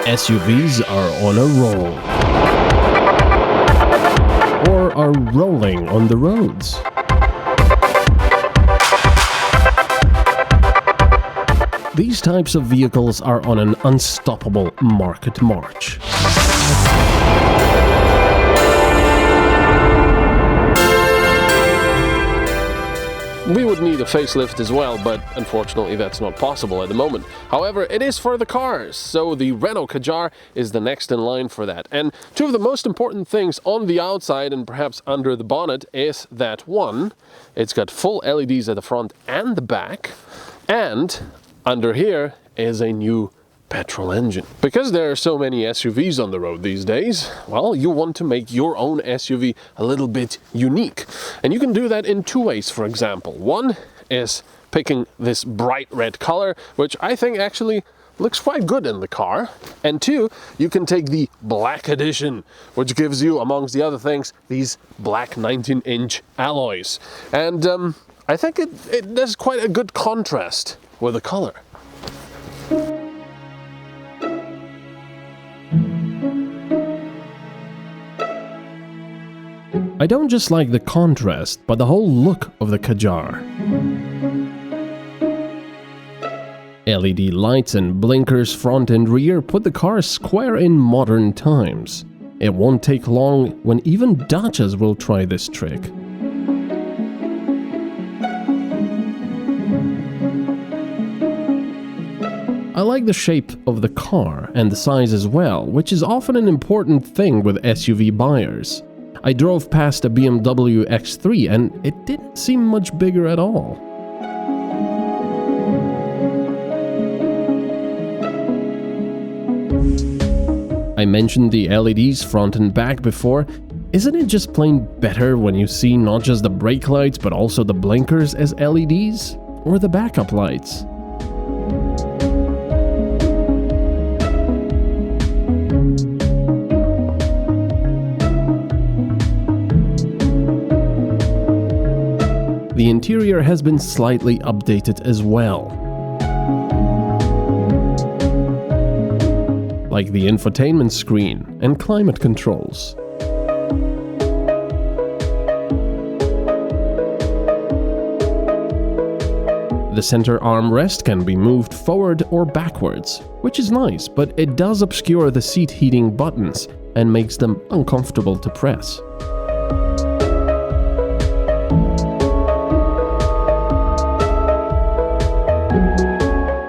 SUVs are on a roll. Or are rolling on the roads. These types of vehicles are on an unstoppable market march. We would need a facelift as well, but unfortunately that's not possible at the moment. However, it is for the cars, so the Renault Kadjar is the next in line for that. And two of the most important things on the outside and perhaps under the bonnet is that one, it's got full LEDs at the front and the back, and under here is a new petrol engine. Because there are so many SUVs on the road these days, well, you want to make your own SUV a little bit unique. And you can do that in two ways, for example. One is picking this bright red color, which I think actually looks quite good in the car. And two, you can take the black edition, which gives you, amongst the other things, these black 19-inch alloys. And I think it does quite a good contrast with the color. I don't just like the contrast, but the whole look of the Kadjar. LED lights and blinkers front and rear put the car square in modern times. It won't take long when even Dacias will try this trick. I like the shape of the car and the size as well, which is often an important thing with SUV buyers. I drove past a BMW X-3 and it didn't seem much bigger at all. I mentioned the LEDs front and back before. Isn't it just plain better when you see not just the brake lights but also the blinkers as LEDs? Or the backup lights? The interior has been slightly updated as well. Like the infotainment screen and climate controls. The center armrest can be moved forward or backwards, which is nice, but it does obscure the seat heating buttons and makes them uncomfortable to press.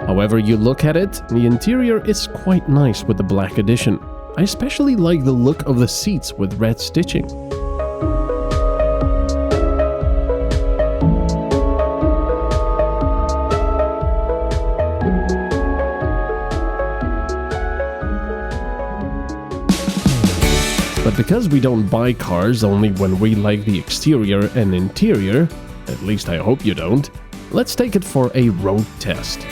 However you look at it, the interior is quite nice with the black edition. I especially like the look of the seats with red stitching. But because we don't buy cars only when we like the exterior and interior, at least I hope you don't, let's take it for a road test.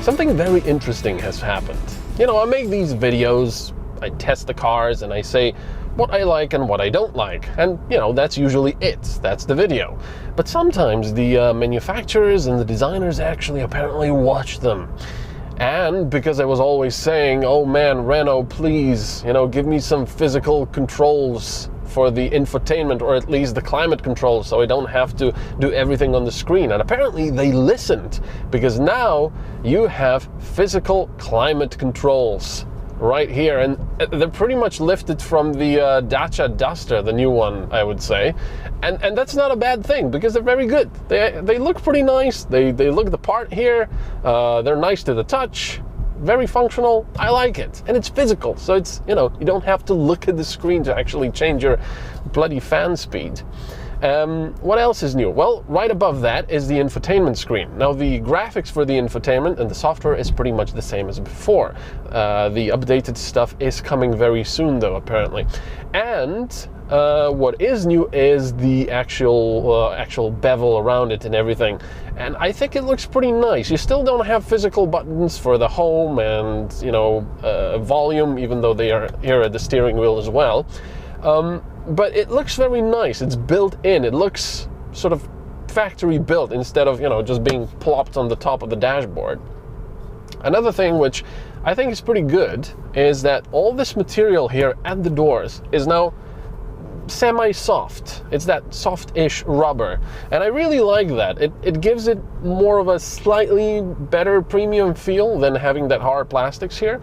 Something very interesting has happened. You know, I make these videos, I test the cars, and I say what I like and what I don't like. And, you know, that's usually it. That's the video. But sometimes the manufacturers and the designers actually apparently watch them. And because I was always saying, oh man, Renault, please, you know, give me some physical controls for the infotainment, or at least the climate control, so I don't have to do everything on the screen. And apparently they listened, because now you have physical climate controls right here, and they're pretty much lifted from the Dacia Duster, the new one, I would say. And that's not a bad thing, because they're very good. They look pretty nice, they look the part here, they're nice to the touch. Very functional, I like it, and it's physical, so it's, you know, you don't have to look at the screen to actually change your bloody fan speed. What else is new? Well, right above that is the infotainment screen. Now, the graphics for the infotainment and the software is pretty much the same as before. The updated stuff is coming very soon, though, apparently. And what is new is the actual bevel around it and everything. And I think it looks pretty nice. You still don't have physical buttons for the home and, you know, volume, even though they are here at the steering wheel as well. but it looks very nice. It's built in. It looks sort of factory built instead of, you know, just being plopped on the top of the dashboard. Another thing which I think is pretty good is that all this material here at the doors is now semi-soft. It's that soft-ish rubber, and I really like that. It gives it more of a slightly better premium feel than having that hard plastics here,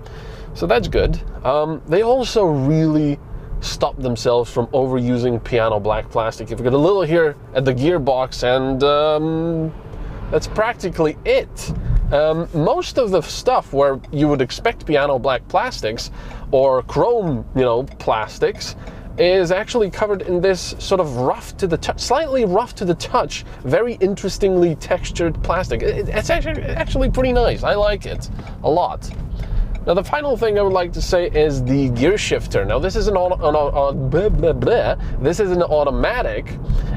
so that's good. They also really stop themselves from overusing piano black plastic. You've got a little here at the gearbox, and that's practically it. Most of the stuff where you would expect piano black plastics or chrome, you know, plastics is actually covered in this sort of rough to the touch, slightly rough to the touch, very interestingly textured plastic. It's actually pretty nice. I like it a lot. Now, the final thing I would like to say is the gear shifter. Now, this is an automatic,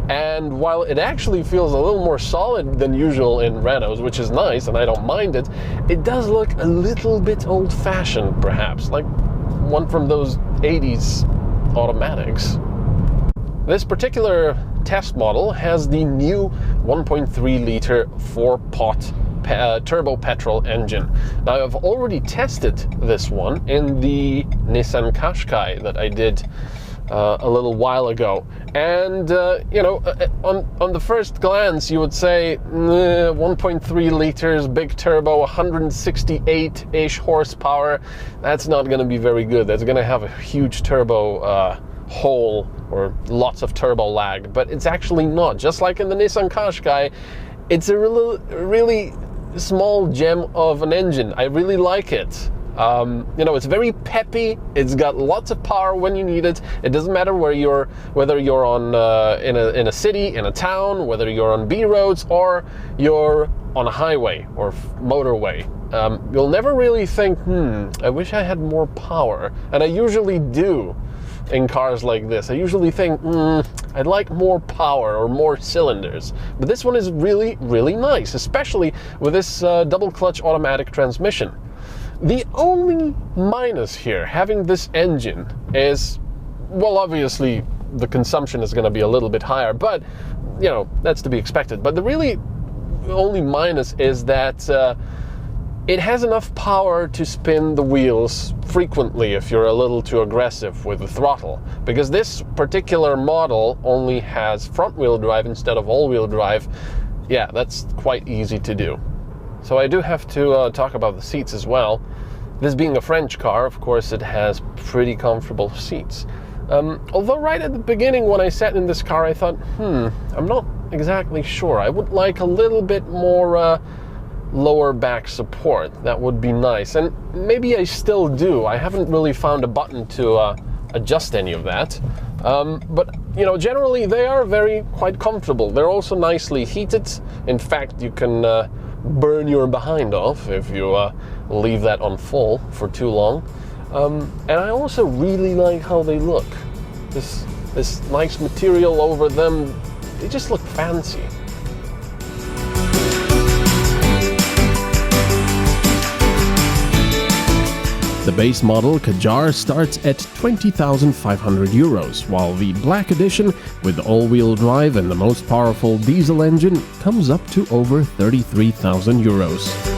and while it actually feels a little more solid than usual in Renaults, which is nice, and I don't mind it, it does look a little bit old-fashioned, perhaps, like one from those 80s automatics. This particular test model has the new 1.3 liter 4-pot turbo petrol engine. Now, I've already tested this one in the Nissan Qashqai that I did a little while ago, and you know, on the first glance you would say 1.3 liters, big turbo, 168-ish horsepower. That's not going to be very good. That's going to have a huge turbo hole or lots of turbo lag, but it's actually not. Just like in the Nissan Qashqai, it's a really small gem of an engine. I really like it. You know, it's very peppy. It's got lots of power when you need it. It doesn't matter whether you're on in a city, in a town, whether you're on B roads or you're on a highway or motorway. You'll never really think, I wish I had more power. And I usually do in cars like this. I usually think, I'd like more power or more cylinders. But this one is really, really nice, especially with this double clutch automatic transmission. The only minus here, having this engine, is, well, obviously the consumption is going to be a little bit higher, but, you know, that's to be expected. But the really only minus is that it has enough power to spin the wheels frequently if you're a little too aggressive with the throttle, because this particular model only has front-wheel drive instead of all-wheel drive. Yeah, that's quite easy to do. So I do have to talk about the seats as well. This being a French car, of course, it has pretty comfortable seats. Although right at the beginning when I sat in this car, I thought, I'm not exactly sure. I would like a little bit more lower back support. That would be nice, and maybe I still do. I haven't really found a button to adjust any of that, but you know, generally they are quite comfortable. They're also nicely heated. In fact, you can burn your behind off if you leave that on full for too long. And I also really like how they look. This nice material over them, they just look fancy. The base model Kadjar starts at 20,500 euros, while the Black Edition with all-wheel drive and the most powerful diesel engine comes up to over 33,000 euros.